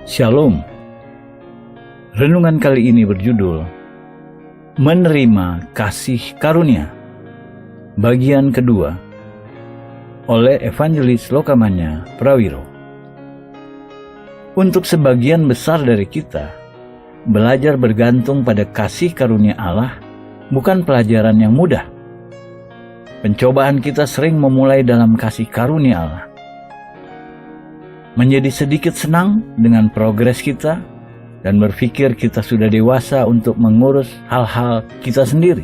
Shalom. Renungan kali ini berjudul Menerima Kasih Karunia, bagian kedua, oleh Evangelis Lokamanya Prawiro. Untuk sebagian besar dari kita, belajar bergantung pada kasih karunia Allah bukan pelajaran yang mudah. Pencobaan kita sering memulai dalam kasih karunia Allah. Menjadi sedikit senang dengan progres kita dan berpikir kita sudah dewasa untuk mengurus hal-hal kita sendiri.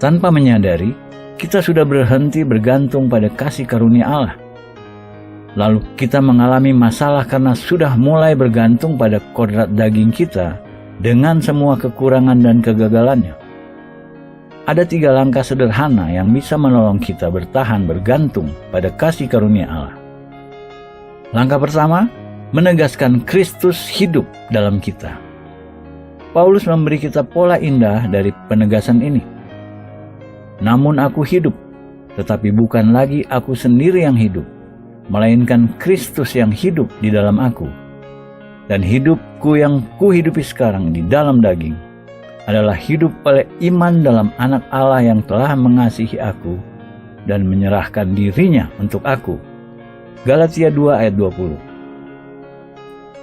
Tanpa menyadari, kita sudah berhenti bergantung pada kasih karunia Allah. Lalu kita mengalami masalah karena sudah mulai bergantung pada kodrat daging kita dengan semua kekurangan dan kegagalannya. Ada 3 langkah sederhana yang bisa menolong kita bertahan bergantung pada kasih karunia Allah. Langkah pertama, menegaskan Kristus hidup dalam kita. Paulus memberi kita pola indah dari penegasan ini. Namun aku hidup, tetapi bukan lagi aku sendiri yang hidup, melainkan Kristus yang hidup di dalam aku. Dan hidupku yang kuhidupi sekarang di dalam daging adalah hidup oleh iman dalam Anak Allah yang telah mengasihi aku dan menyerahkan dirinya untuk aku. Galatia 2 ayat 20.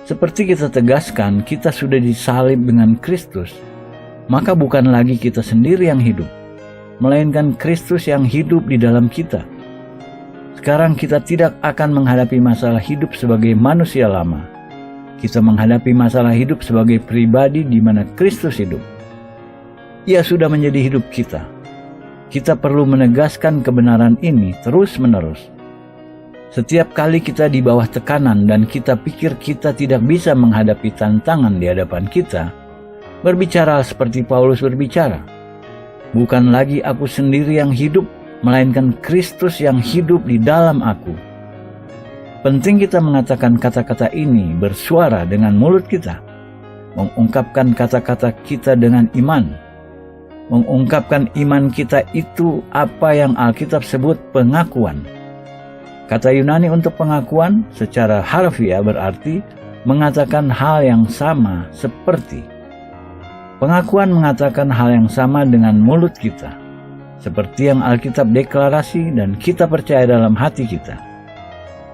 Seperti kita tegaskan, kita sudah disalib dengan Kristus, maka bukan lagi kita sendiri yang hidup, melainkan Kristus yang hidup di dalam kita. Sekarang kita tidak akan menghadapi masalah hidup sebagai manusia lama. Kita menghadapi masalah hidup sebagai pribadi di mana Kristus hidup. Ia sudah menjadi hidup kita. Kita perlu menegaskan kebenaran ini terus-menerus. Setiap kali kita di bawah tekanan dan kita pikir kita tidak bisa menghadapi tantangan di hadapan kita, berbicara seperti Paulus berbicara. Bukan lagi aku sendiri yang hidup, melainkan Kristus yang hidup di dalam aku. Penting kita mengatakan kata-kata ini bersuara dengan mulut kita, mengungkapkan kata-kata kita dengan iman. Mengungkapkan iman kita itu apa yang Alkitab sebut pengakuan. Kata Yunani untuk pengakuan secara harfiah berarti mengatakan hal yang sama seperti. Pengakuan mengatakan hal yang sama dengan mulut kita, seperti yang Alkitab deklarasi dan kita percaya dalam hati kita.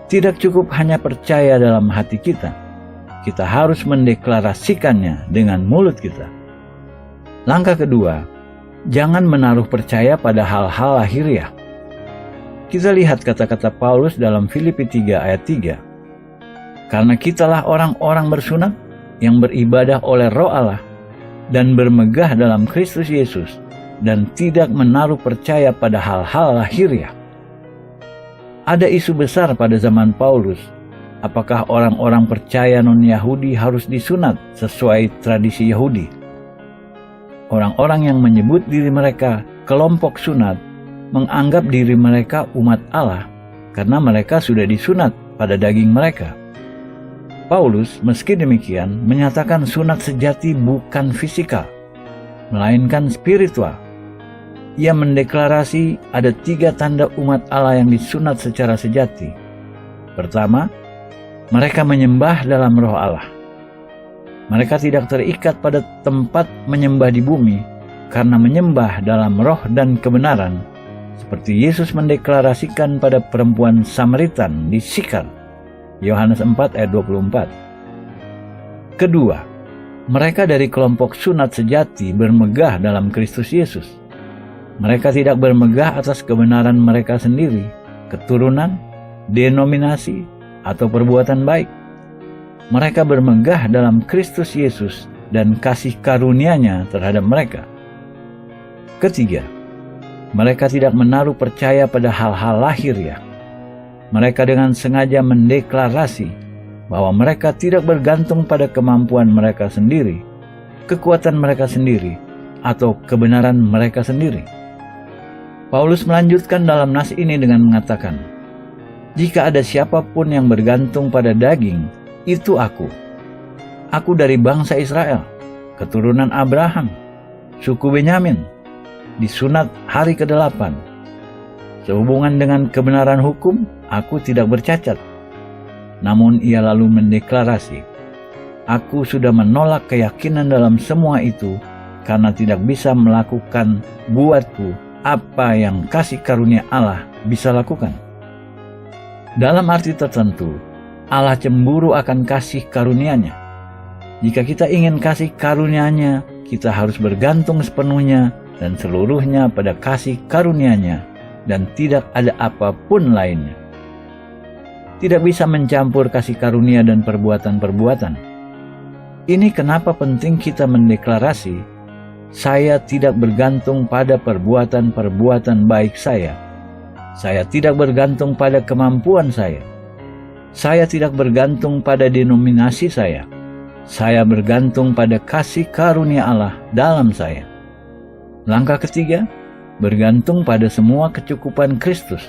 Tidak cukup hanya percaya dalam hati kita harus mendeklarasikannya dengan mulut kita. Langkah kedua, jangan menaruh percaya pada hal-hal lahiriah. Kita lihat kata-kata Paulus dalam Filipi 3 ayat 3. Karena kitalah orang-orang bersunat yang beribadah oleh Roh Allah dan bermegah dalam Kristus Yesus dan tidak menaruh percaya pada hal-hal lahiriah. Ada isu besar pada zaman Paulus. Apakah orang-orang percaya non-Yahudi harus disunat sesuai tradisi Yahudi? Orang-orang yang menyebut diri mereka kelompok sunat menganggap diri mereka umat Allah karena mereka sudah disunat pada daging mereka. Paulus meski demikian menyatakan sunat sejati bukan fisikal, melainkan spiritual. Ia mendeklarasi ada 3 tanda umat Allah yang disunat secara sejati. Pertama, mereka menyembah dalam Roh Allah. Mereka tidak terikat pada tempat menyembah di bumi karena menyembah dalam roh dan kebenaran, seperti Yesus mendeklarasikan pada perempuan Samaritan di Sikar, Yohanes 4 ayat 24. Kedua, mereka dari kelompok sunat sejati bermegah dalam Kristus Yesus. Mereka tidak bermegah atas kebenaran mereka sendiri, keturunan, denominasi, atau perbuatan baik. Mereka bermegah dalam Kristus Yesus dan kasih karunia-Nya terhadap mereka. Ketiga, mereka tidak menaruh percaya pada hal-hal lahiriah. Mereka dengan sengaja mendeklarasi bahwa mereka tidak bergantung pada kemampuan mereka sendiri, kekuatan mereka sendiri, atau kebenaran mereka sendiri. Paulus melanjutkan dalam nas ini dengan mengatakan, jika ada siapapun yang bergantung pada daging, itu aku. Aku dari bangsa Israel, keturunan Abraham, suku Benyamin, disunat hari ke-8. Sehubungan dengan kebenaran hukum, aku tidak bercacat. namun ia lalu mendeklarasi, "Aku sudah menolak keyakinan dalam semua itu karena tidak bisa melakukan buatku apa yang kasih karunia Allah bisa lakukan." Dalam arti tertentu, Allah cemburu akan kasih karunia-Nya. Jika kita ingin kasih karunia-Nya, kita harus bergantung sepenuhnya dan seluruhnya pada kasih karunia-Nya dan tidak ada apapun lainnya. Tidak bisa mencampur kasih karunia dan perbuatan-perbuatan. Ini kenapa penting kita mendeklarasi, "Saya tidak bergantung pada perbuatan-perbuatan baik saya. Saya tidak bergantung pada kemampuan saya. Saya tidak bergantung pada denominasi saya. Saya bergantung pada kasih karunia Allah dalam saya." Langkah ketiga, bergantung pada semua kecukupan Kristus.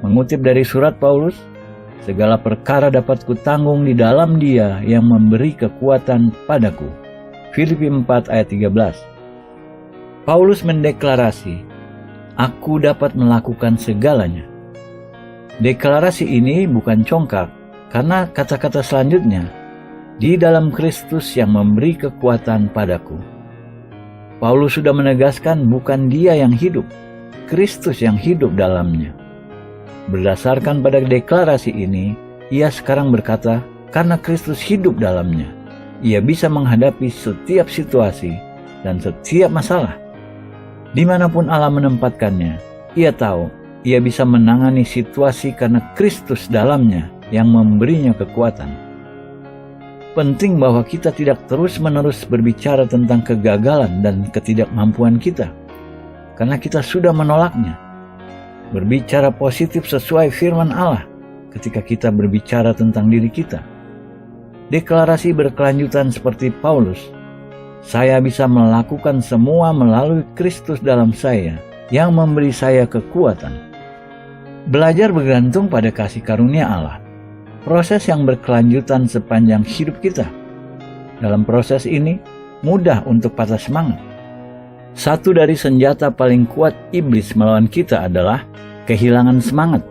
Mengutip dari surat Paulus, "Segala perkara dapat kutanggung di dalam Dia yang memberi kekuatan padaku." Filipi 4 ayat 13. Paulus mendeklarasi, "Aku dapat melakukan segalanya." Deklarasi ini bukan congkak, karena kata-kata selanjutnya, "Di dalam Kristus yang memberi kekuatan padaku." Paulus sudah menegaskan bukan dia yang hidup, Kristus yang hidup dalamnya. Berdasarkan pada deklarasi ini, ia sekarang berkata, karena Kristus hidup dalamnya, ia bisa menghadapi setiap situasi dan setiap masalah. Dimanapun Allah menempatkannya, ia tahu ia bisa menangani situasi karena Kristus dalamnya yang memberinya kekuatan. Penting bahwa kita tidak terus-menerus berbicara tentang kegagalan dan ketidakmampuan kita, karena kita sudah menolaknya. Berbicara positif sesuai firman Allah ketika kita berbicara tentang diri kita. Deklarasi berkelanjutan seperti Paulus, "Saya bisa melakukan semua melalui Kristus dalam saya yang memberi saya kekuatan." Belajar bergantung pada kasih karunia Allah, proses yang berkelanjutan sepanjang hidup kita. Dalam proses ini, mudah untuk patah semangat. Satu dari senjata paling kuat iblis melawan kita adalah kehilangan semangat.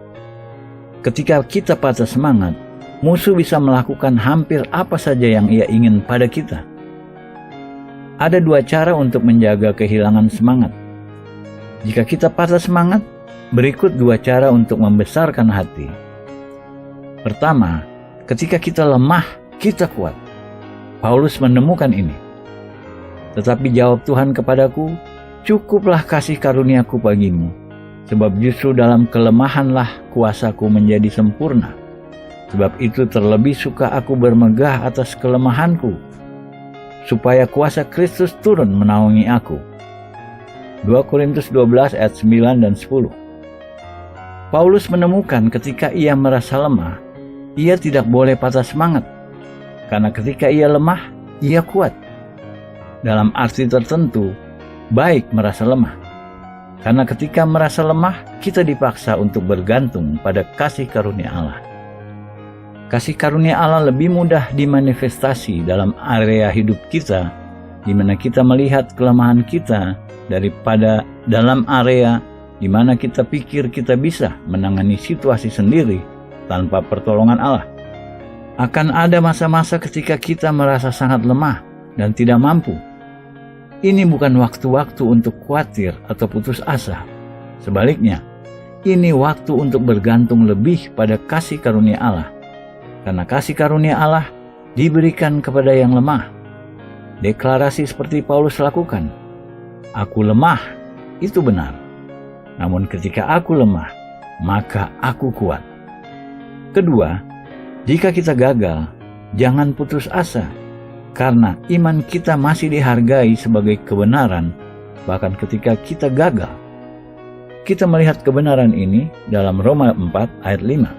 Ketika kita patah semangat, musuh bisa melakukan hampir apa saja yang ia ingin pada kita. Ada dua cara untuk menjaga kehilangan semangat. Jika kita patah semangat, berikut dua cara untuk membesarkan hati. Pertama, ketika kita lemah, kita kuat. Paulus menemukan ini. "Tetapi jawab Tuhan kepadaku, cukuplah kasih karuniaku bagimu, sebab justru dalam kelemahanlah kuasaku menjadi sempurna. Sebab itu terlebih suka aku bermegah atas kelemahanku, supaya kuasa Kristus turun menaungi aku." 2 Korintus 12 ayat 9 dan 10. Paulus menemukan ketika ia merasa lemah, ia tidak boleh patah semangat, karena ketika ia lemah, ia kuat. Dalam arti tertentu, baik merasa lemah, karena ketika merasa lemah, kita dipaksa untuk bergantung pada kasih karunia Allah. Kasih karunia Allah lebih mudah dimanifestasi dalam area hidup kita, di mana kita melihat kelemahan kita, daripada dalam area di mana kita pikir kita bisa menangani situasi sendiri tanpa pertolongan Allah. Akan ada masa-masa ketika kita merasa sangat lemah dan tidak mampu. Ini bukan waktu-waktu untuk khawatir atau putus asa. Sebaliknya, ini waktu untuk bergantung lebih pada kasih karunia Allah. Karena kasih karunia Allah diberikan kepada yang lemah. Deklarasi seperti Paulus lakukan, "Aku lemah," itu benar. Namun ketika aku lemah, maka aku kuat. Kedua, jika kita gagal, jangan putus asa, karena iman kita masih dihargai sebagai kebenaran, bahkan ketika kita gagal. Kita melihat kebenaran ini dalam Roma 4 ayat 5.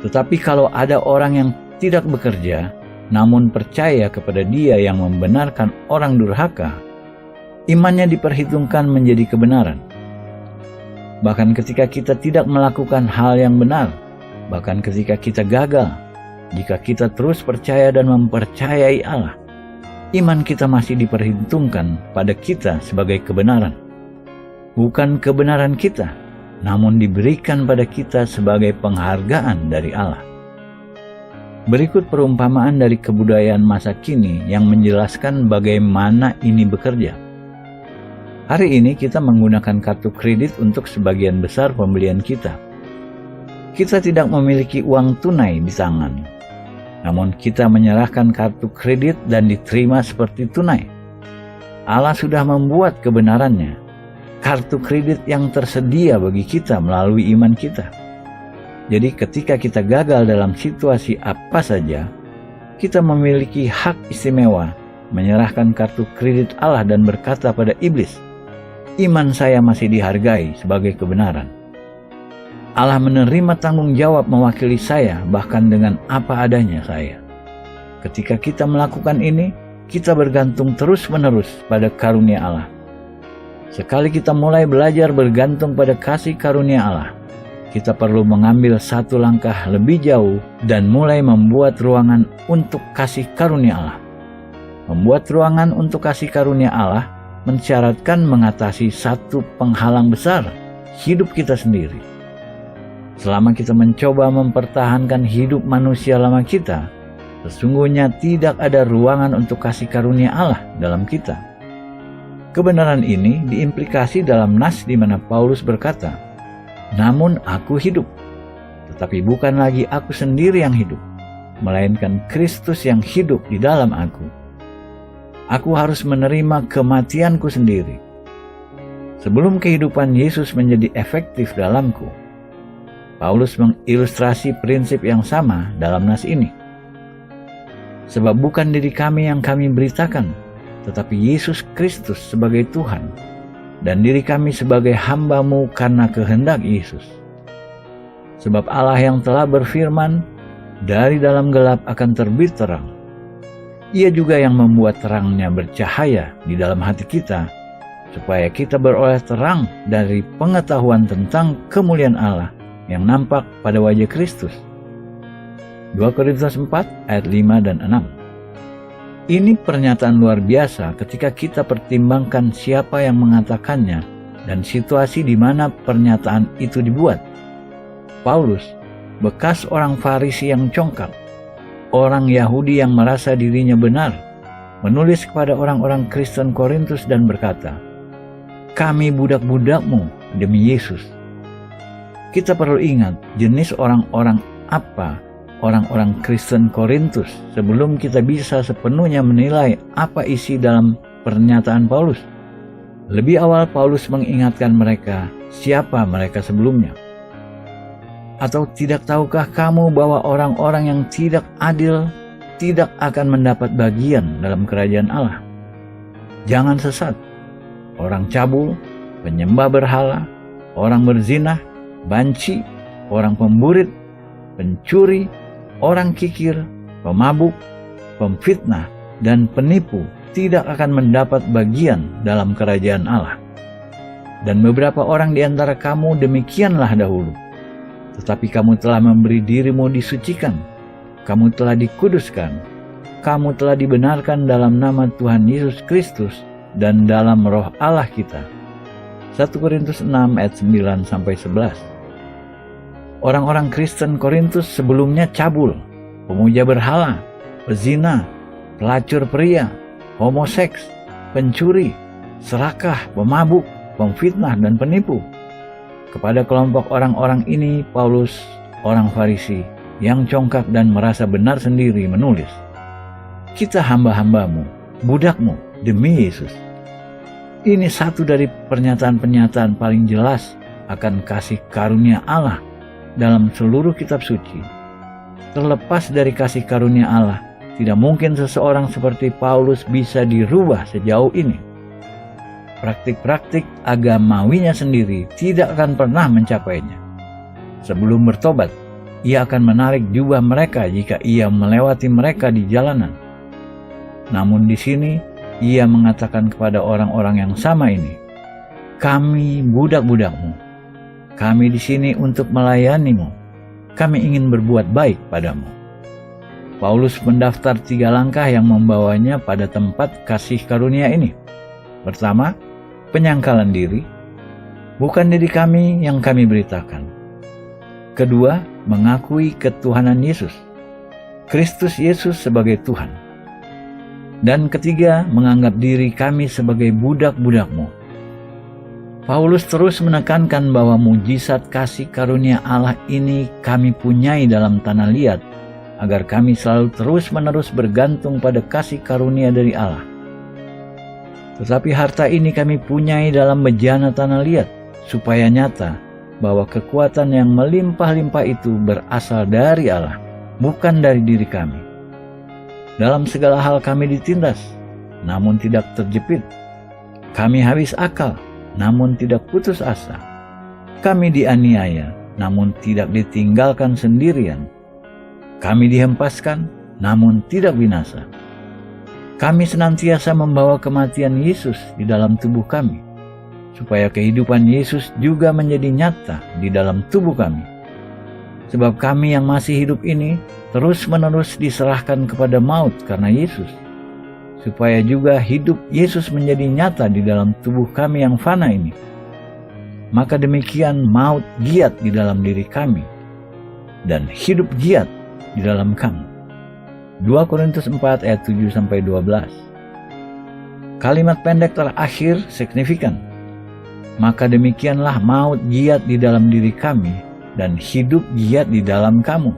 "Tetapi kalau ada orang yang tidak bekerja, namun percaya kepada Dia yang membenarkan orang durhaka, imannya diperhitungkan menjadi kebenaran." Bahkan ketika kita tidak melakukan hal yang benar, bahkan ketika kita gagal, jika kita terus percaya dan mempercayai Allah, iman kita masih diperhitungkan pada kita sebagai kebenaran. Bukan kebenaran kita, namun diberikan pada kita sebagai penghargaan dari Allah. Berikut perumpamaan dari kebudayaan masa kini yang menjelaskan bagaimana ini bekerja. Hari ini kita menggunakan kartu kredit untuk sebagian besar pembelian kita. Kita tidak memiliki uang tunai di tangan, namun kita menyerahkan kartu kredit dan diterima seperti tunai. Allah sudah membuat kebenarannya, kartu kredit yang tersedia bagi kita melalui iman kita. Jadi ketika kita gagal dalam situasi apa saja, kita memiliki hak istimewa menyerahkan kartu kredit Allah dan berkata pada iblis, "Iman saya masih dihargai sebagai kebenaran." Allah menerima tanggung jawab mewakili saya bahkan dengan apa adanya saya. Ketika kita melakukan ini, kita bergantung terus-menerus pada karunia Allah. Sekali kita mulai belajar bergantung pada kasih karunia Allah, kita perlu mengambil satu langkah lebih jauh dan mulai membuat ruangan untuk kasih karunia Allah. Membuat ruangan untuk kasih karunia Allah mensyaratkan mengatasi satu penghalang besar, hidup kita sendiri. Selama kita mencoba mempertahankan hidup manusia lama kita, sesungguhnya tidak ada ruangan untuk kasih karunia Allah dalam kita. Kebenaran ini diimplikasi dalam nas di mana Paulus berkata, "Namun aku hidup, tetapi bukan lagi aku sendiri yang hidup, melainkan Kristus yang hidup di dalam aku. Aku harus menerima kematianku sendiri, sebelum kehidupan Yesus menjadi efektif dalamku." Paulus mengilustrasi prinsip yang sama dalam nas ini. Sebab bukan diri kami yang kami beritakan, tetapi Yesus Kristus sebagai Tuhan, dan diri kami sebagai hamba-Mu karena kehendak Yesus. Sebab Allah yang telah berfirman, "Dari dalam gelap akan terbit terang." Ia juga yang membuat terangnya bercahaya di dalam hati kita, supaya kita beroleh terang dari pengetahuan tentang kemuliaan Allah yang nampak pada wajah Kristus. 2 Korintus 4 ayat 5 dan 6. Ini pernyataan luar biasa ketika kita pertimbangkan siapa yang mengatakannya dan situasi di mana pernyataan itu dibuat. Paulus, bekas orang Farisi yang congkak, orang Yahudi yang merasa dirinya benar, menulis kepada orang-orang Kristen Korintus dan berkata, "Kami budak-budakmu demi Yesus." Kita perlu ingat jenis orang-orang apa orang-orang Kristen Korintus sebelum kita bisa sepenuhnya menilai apa isi dalam pernyataan Paulus. Lebih awal Paulus mengingatkan mereka siapa mereka sebelumnya. Atau tidak tahukah kamu bahwa orang-orang yang tidak adil tidak akan mendapat bagian dalam kerajaan Allah? Jangan sesat. Orang cabul, penyembah berhala, orang berzinah, banci, orang pemburit, pencuri, orang kikir, pemabuk, pemfitnah, dan penipu tidak akan mendapat bagian dalam kerajaan Allah. Dan beberapa orang di antara kamu demikianlah dahulu. Tetapi kamu telah memberi dirimu disucikan, kamu telah dikuduskan, kamu telah dibenarkan dalam nama Tuhan Yesus Kristus dan dalam roh Allah kita. 1 Korintus 6 ayat 9-11. Orang-orang Kristen Korintus sebelumnya cabul, pemuja berhala, pezina, pelacur pria, homoseks, pencuri, serakah, pemabuk, pemfitnah, dan penipu. Kepada kelompok orang-orang ini, Paulus, orang Farisi, yang congkak dan merasa benar sendiri menulis, "Kita hamba-hambamu, budakmu, demi Yesus." Ini satu dari pernyataan-pernyataan paling jelas akan kasih karunia Allah dalam seluruh kitab suci. Terlepas dari kasih karunia Allah, tidak mungkin seseorang seperti Paulus bisa dirubah sejauh ini. Praktik-praktik agamawinya sendiri tidak akan pernah mencapainya. Sebelum bertobat, ia akan menarik jubah mereka jika ia melewati mereka di jalanan. Namun di sini, ia mengatakan kepada orang-orang yang sama ini, "Kami budak-budakmu. Kami di sini untuk melayanimu. Kami ingin berbuat baik padamu." Paulus mendaftar 3 langkah yang membawanya pada tempat kasih karunia ini. Pertama, penyangkalan diri. Bukan diri kami yang kami beritakan. Kedua, mengakui ketuhanan Yesus. Kristus Yesus sebagai Tuhan. Dan ketiga, menganggap diri kami sebagai budak-budak-Mu. Paulus terus menekankan bahwa mujizat kasih karunia Allah ini kami punyai dalam tanah liat, agar kami selalu terus-menerus bergantung pada kasih karunia dari Allah. Tetapi harta ini kami punyai dalam bejana tanah liat, supaya nyata bahwa kekuatan yang melimpah-limpah itu berasal dari Allah, bukan dari diri kami. Dalam segala hal kami ditindas, namun tidak terjepit. Kami habis akal, namun tidak putus asa. Kami dianiaya, namun tidak ditinggalkan sendirian. Kami dihempaskan, namun tidak binasa. Kami senantiasa membawa kematian Yesus di dalam tubuh kami, supaya kehidupan Yesus juga menjadi nyata di dalam tubuh kami. Sebab kami yang masih hidup ini terus-menerus diserahkan kepada maut karena Yesus, supaya juga hidup Yesus menjadi nyata di dalam tubuh kami yang fana ini. Maka demikian maut giat di dalam diri kami, dan hidup giat di dalam kamu. 2 Korintus 4 ayat 7-12. Kalimat pendek terakhir signifikan. Maka demikianlah maut giat di dalam diri kami, dan hidup giat di dalam kamu.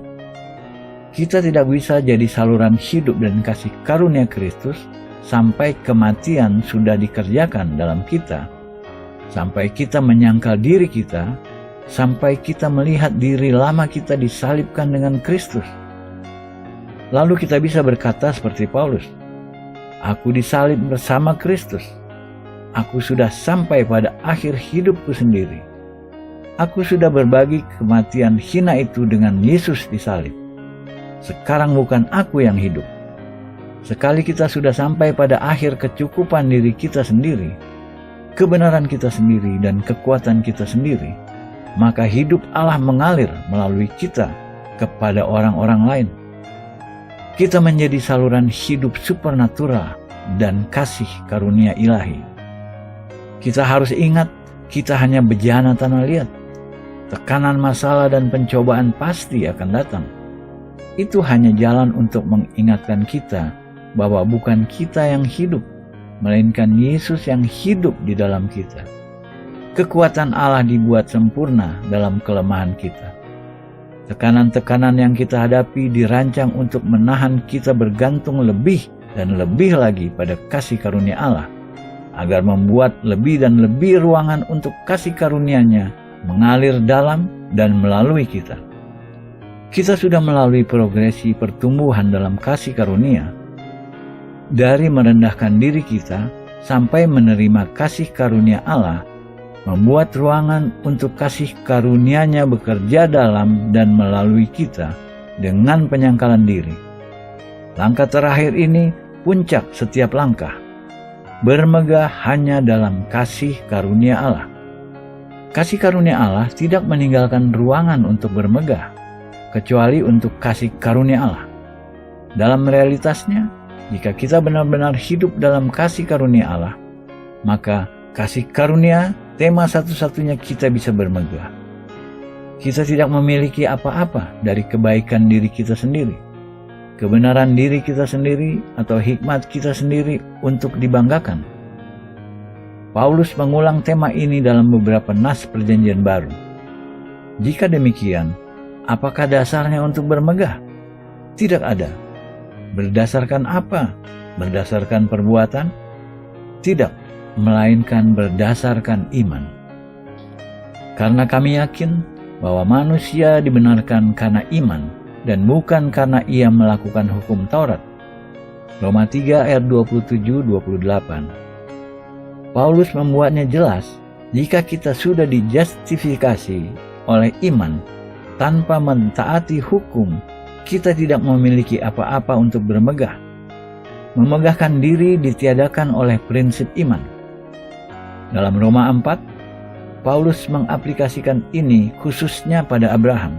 Kita tidak bisa jadi saluran hidup dan kasih karunia Kristus sampai kematian sudah dikerjakan dalam kita, sampai kita menyangkal diri kita, sampai kita melihat diri lama kita disalibkan dengan Kristus. Lalu kita bisa berkata seperti Paulus, "Aku disalib bersama Kristus. Aku sudah sampai pada akhir hidupku sendiri. Aku sudah berbagi kematian hina itu dengan Yesus disalib. Sekarang bukan aku yang hidup." Sekali kita sudah sampai pada akhir kecukupan diri kita sendiri, kebenaran kita sendiri dan kekuatan kita sendiri, maka hidup Allah mengalir melalui kita kepada orang-orang lain. Kita menjadi saluran hidup supernatural dan kasih karunia ilahi. Kita harus ingat, kita hanya bejana tanah liat. Tekanan masalah dan pencobaan pasti akan datang. Itu hanya jalan untuk mengingatkan kita bahwa bukan kita yang hidup, melainkan Yesus yang hidup di dalam kita. Kekuatan Allah dibuat sempurna dalam kelemahan kita. Tekanan-tekanan yang kita hadapi dirancang untuk menahan kita bergantung lebih dan lebih lagi pada kasih karunia Allah, agar membuat lebih dan lebih ruangan untuk kasih karunia-Nya mengalir dalam dan melalui kita. Kita sudah melalui progresi pertumbuhan dalam kasih karunia, dari merendahkan diri kita sampai menerima kasih karunia Allah, membuat ruangan untuk kasih karunia-Nya bekerja dalam dan melalui kita dengan penyangkalan diri. Langkah terakhir ini puncak setiap langkah, bermegah hanya dalam kasih karunia Allah. Kasih karunia Allah tidak meninggalkan ruangan untuk bermegah, kecuali untuk kasih karunia Allah. Dalam realitasnya, jika kita benar-benar hidup dalam kasih karunia Allah, maka kasih karunia tema satu-satunya kita bisa bermegah. Kita tidak memiliki apa-apa dari kebaikan diri kita sendiri, kebenaran diri kita sendiri, atau hikmat kita sendiri untuk dibanggakan. Paulus mengulang tema ini dalam beberapa nas perjanjian baru. Jika demikian, apakah dasarnya untuk bermegah? Tidak ada. Berdasarkan apa? Berdasarkan perbuatan? Tidak, melainkan berdasarkan iman. Karena kami yakin bahwa manusia dibenarkan karena iman dan bukan karena ia melakukan hukum Taurat. Roma 3 ayat 27-28. Paulus membuatnya jelas, jika kita sudah dijustifikasi oleh iman tanpa mentaati hukum, kita tidak memiliki apa-apa untuk bermegah. Memegahkan diri ditiadakan oleh prinsip iman. Dalam Roma 4, Paulus mengaplikasikan ini khususnya pada Abraham.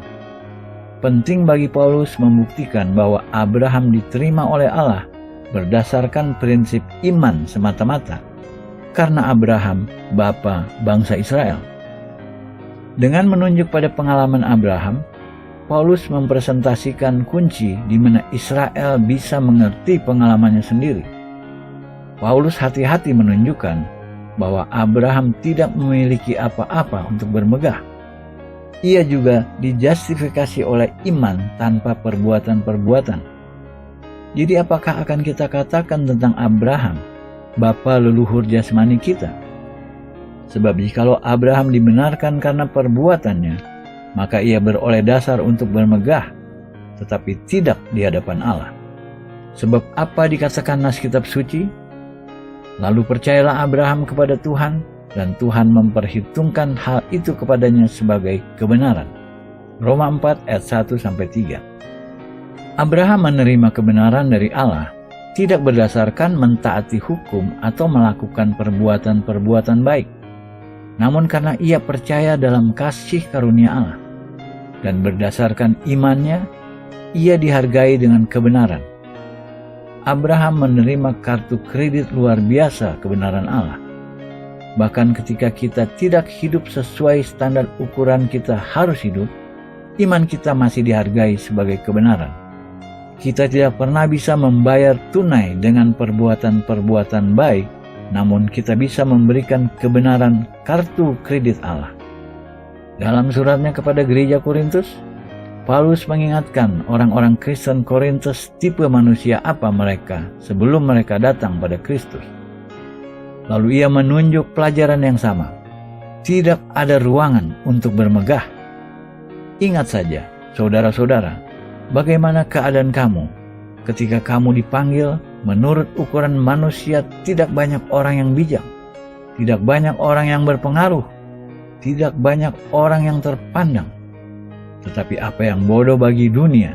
Penting bagi Paulus membuktikan bahwa Abraham diterima oleh Allah berdasarkan prinsip iman semata-mata, karena Abraham bapa bangsa Israel. Dengan menunjuk pada pengalaman Abraham, Paulus mempresentasikan kunci di mana Israel bisa mengerti pengalamannya sendiri. Paulus hati-hati menunjukkan bahwa Abraham tidak memiliki apa-apa untuk bermegah. Ia juga dijustifikasi oleh iman tanpa perbuatan-perbuatan. Jadi apakah akan kita katakan tentang Abraham, bapa leluhur jasmani kita? Sebab jikalau Abraham dibenarkan karena perbuatannya, maka ia beroleh dasar untuk bermegah, tetapi tidak di hadapan Allah. Sebab apa dikatakan nas kitab suci? Lalu percayalah Abraham kepada Tuhan, dan Tuhan memperhitungkan hal itu kepadanya sebagai kebenaran. Roma 4 ayat 1-3. Abraham menerima kebenaran dari Allah tidak berdasarkan mentaati hukum atau melakukan perbuatan-perbuatan baik, namun karena ia percaya dalam kasih karunia Allah, dan berdasarkan imannya ia dihargai dengan kebenaran. Abraham menerima kartu kredit luar biasa kebenaran Allah. Bahkan ketika kita tidak hidup sesuai standar ukuran kita harus hidup, iman kita masih dihargai sebagai kebenaran. Kita tidak pernah bisa membayar tunai dengan perbuatan-perbuatan baik, namun kita bisa memberikan kebenaran kartu kredit Allah. Dalam suratnya kepada gereja Korintus, Paulus mengingatkan orang-orang Kristen Korintus tipe manusia apa mereka sebelum mereka datang pada Kristus. Lalu ia menunjuk pelajaran yang sama. Tidak ada ruangan untuk bermegah. Ingat saja, saudara-saudara, bagaimana keadaan kamu ketika kamu dipanggil menurut ukuran manusia. Tidak banyak orang yang bijak, tidak banyak orang yang berpengaruh, tidak banyak orang yang terpandang. Tetapi apa yang bodoh bagi dunia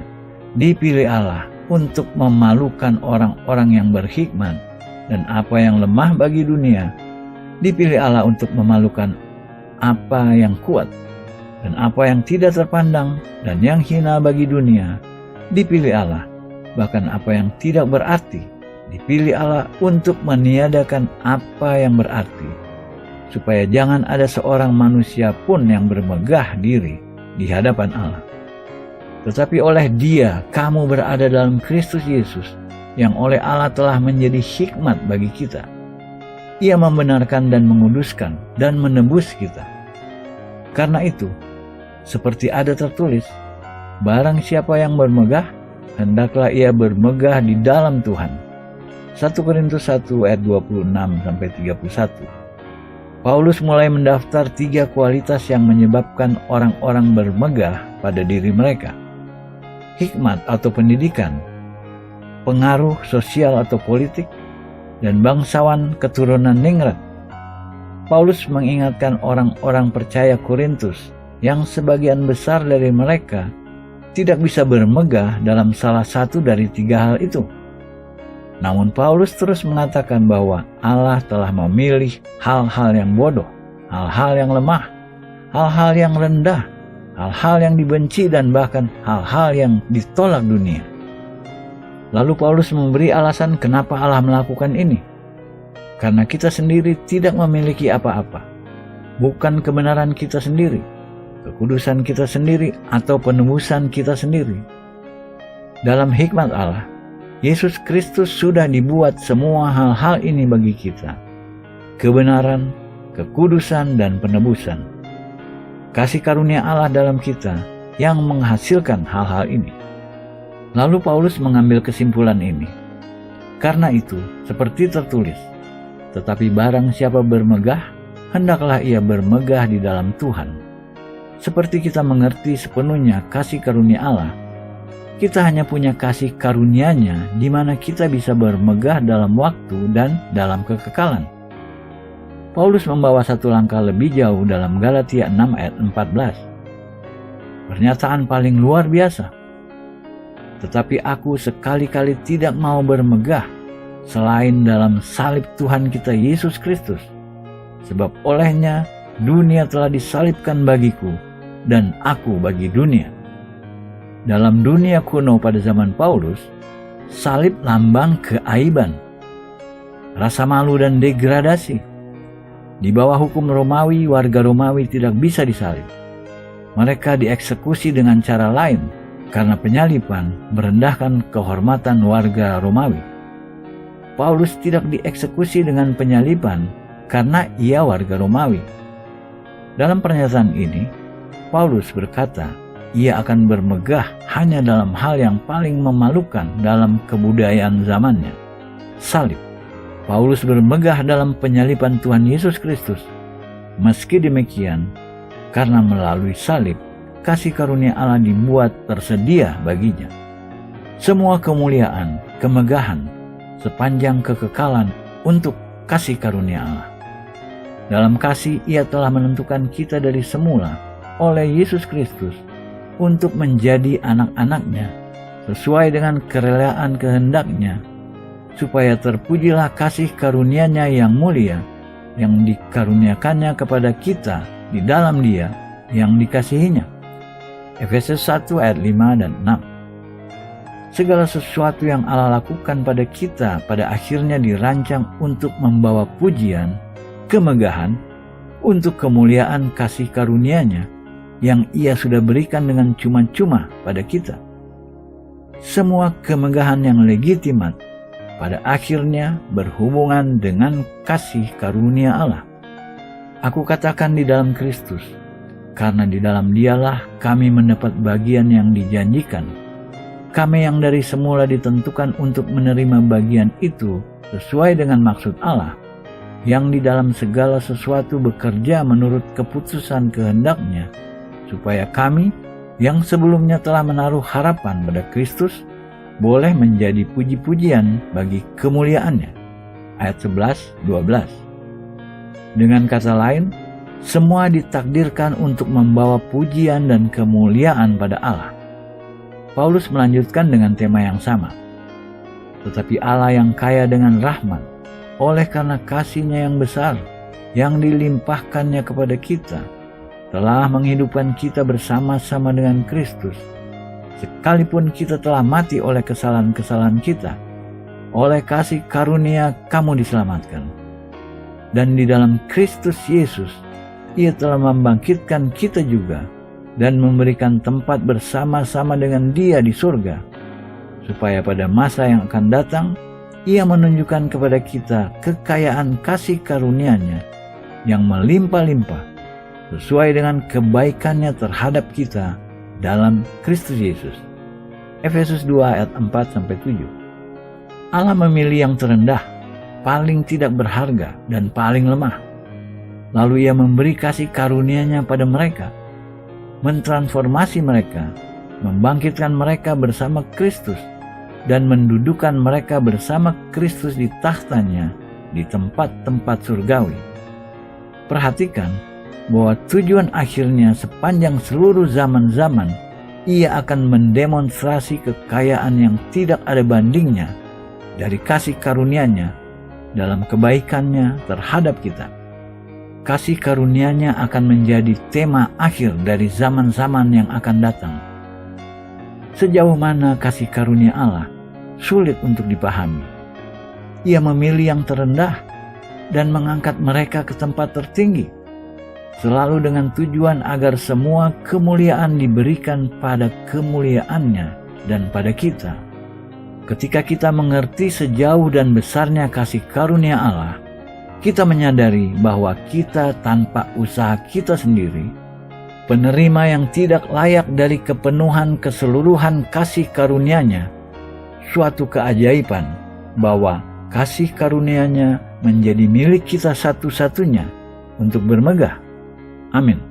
dipilih Allah untuk memalukan orang-orang yang berhikmat, dan apa yang lemah bagi dunia dipilih Allah untuk memalukan apa yang kuat, dan apa yang tidak terpandang dan yang hina bagi dunia dipilih Allah, bahkan apa yang tidak berarti dipilih Allah untuk meniadakan apa yang berarti, supaya jangan ada seorang manusia pun yang bermegah diri di hadapan Allah. Tetapi oleh Dia kamu berada dalam Kristus Yesus, yang oleh Allah telah menjadi hikmat bagi kita. Ia membenarkan dan menguduskan dan menebus kita. Karena itu, seperti ada tertulis, barang siapa yang bermegah, hendaklah ia bermegah di dalam Tuhan. 1 Korintus 1 ayat 26-31. Paulus mulai mendaftar 3 kualitas yang menyebabkan orang-orang bermegah pada diri mereka. Hikmat atau pendidikan, pengaruh sosial atau politik, dan bangsawan keturunan ningrat. Paulus mengingatkan orang-orang percaya Korintus yang sebagian besar dari mereka tidak bisa bermegah dalam salah satu dari 3 hal itu. Namun Paulus terus mengatakan bahwa Allah telah memilih hal-hal yang bodoh, hal-hal yang lemah, hal-hal yang rendah, hal-hal yang dibenci, dan bahkan hal-hal yang ditolak dunia. Lalu Paulus memberi alasan kenapa Allah melakukan ini. Karena kita sendiri tidak memiliki apa-apa. Bukan kebenaran kita sendiri, kekudusan kita sendiri, atau penebusan kita sendiri. Dalam hikmat Allah, Yesus Kristus sudah dibuat semua hal-hal ini bagi kita. Kebenaran, kekudusan, dan penebusan. Kasih karunia Allah dalam kita yang menghasilkan hal-hal ini. Lalu Paulus mengambil kesimpulan ini. Karena itu, seperti tertulis, tetapi barang siapa bermegah, hendaklah ia bermegah di dalam Tuhan. Seperti kita mengerti sepenuhnya kasih karunia Allah, kita hanya punya kasih karunia-Nya di mana kita bisa bermegah dalam waktu dan dalam kekekalan. Paulus membawa satu langkah lebih jauh dalam Galatia 6 ayat 14. Pernyataan paling luar biasa. Tetapi aku sekali-kali tidak mau bermegah selain dalam salib Tuhan kita Yesus Kristus. Sebab olehnya dunia telah disalibkan bagiku dan aku bagi dunia. Dalam dunia kuno pada zaman Paulus, salib lambang keaiban, rasa malu dan degradasi. Di bawah hukum Romawi, warga Romawi tidak bisa disalib. mereka dieksekusi dengan cara lain karena penyaliban merendahkan kehormatan warga Romawi. Paulus tidak dieksekusi dengan penyaliban karena ia warga Romawi. Dalam pernyataan ini, Paulus berkata, ia akan bermegah hanya dalam hal yang paling memalukan dalam kebudayaan zamannya, salib. Paulus bermegah dalam penyaliban Tuhan Yesus Kristus. Meski demikian, karena melalui salib, kasih karunia Allah dibuat tersedia baginya. Semua kemuliaan, kemegahan, sepanjang kekekalan untuk kasih karunia Allah. Dalam kasih, ia telah menentukan kita dari semula oleh Yesus Kristus untuk menjadi anak-anaknya sesuai dengan kerelaan kehendaknya, supaya terpujilah kasih karunia-Nya yang mulia yang dikaruniakannya kepada kita di dalam Dia yang dikasihinya. Efesus 1 ayat 5 dan 6. Segala sesuatu yang Allah lakukan pada kita pada akhirnya dirancang untuk membawa pujian, kemegahan, untuk kemuliaan kasih karunia-Nya yang Ia sudah berikan dengan cuma-cuma pada kita. Semua kemegahan yang legitimat pada akhirnya berhubungan dengan kasih karunia Allah. Aku katakan di dalam Kristus, karena di dalam Dialah kami mendapat bagian yang dijanjikan. Kami yang dari semula ditentukan untuk menerima bagian itu sesuai dengan maksud Allah, yang di dalam segala sesuatu bekerja menurut keputusan kehendak-Nya, supaya kami yang sebelumnya telah menaruh harapan pada Kristus boleh menjadi puji-pujian bagi kemuliaan-Nya. Ayat 11-12. Dengan kata lain, semua ditakdirkan untuk membawa pujian dan kemuliaan pada Allah. Paulus melanjutkan dengan tema yang sama. Tetapi Allah yang kaya dengan rahmat, oleh karena kasih-Nya yang besar, yang dilimpahkan-Nya kepada kita, telah menghidupkan kita bersama-sama dengan Kristus. Sekalipun kita telah mati oleh kesalahan-kesalahan kita, oleh kasih karunia kamu diselamatkan. Dan di dalam Kristus Yesus, Ia telah membangkitkan kita juga dan memberikan tempat bersama-sama dengan Dia di surga, supaya pada masa yang akan datang, Ia menunjukkan kepada kita kekayaan kasih karunia-Nya yang melimpah-limpah, sesuai dengan kebaikan-Nya terhadap kita dalam Kristus Yesus. Efesus 2 ayat 4-7. Allah memilih yang terendah, paling tidak berharga, dan paling lemah. Lalu Ia memberi kasih karunia-Nya pada mereka, mentransformasi mereka, membangkitkan mereka bersama Kristus, dan mendudukan mereka bersama Kristus di takhta-Nya di tempat-tempat surgawi. Perhatikan bahwa tujuan akhirnya sepanjang seluruh zaman-zaman, Ia akan mendemonstrasi kekayaan yang tidak ada bandingnya dari kasih karunia-Nya dalam kebaikan-Nya terhadap kita. Kasih karunia-Nya akan menjadi tema akhir dari zaman-zaman yang akan datang. Sejauh mana kasih karunia Allah sulit untuk dipahami. Ia memilih yang terendah dan mengangkat mereka ke tempat tertinggi, selalu dengan tujuan agar semua kemuliaan diberikan pada kemuliaan-Nya dan pada kita. Ketika kita mengerti sejauh dan besarnya kasih karunia Allah, kita menyadari bahwa kita tanpa usaha kita sendiri, penerima yang tidak layak dari kepenuhan keseluruhan kasih karunia-Nya. Suatu keajaiban bahwa kasih karunia-Nya menjadi milik kita satu-satunya untuk bermegah. Amin.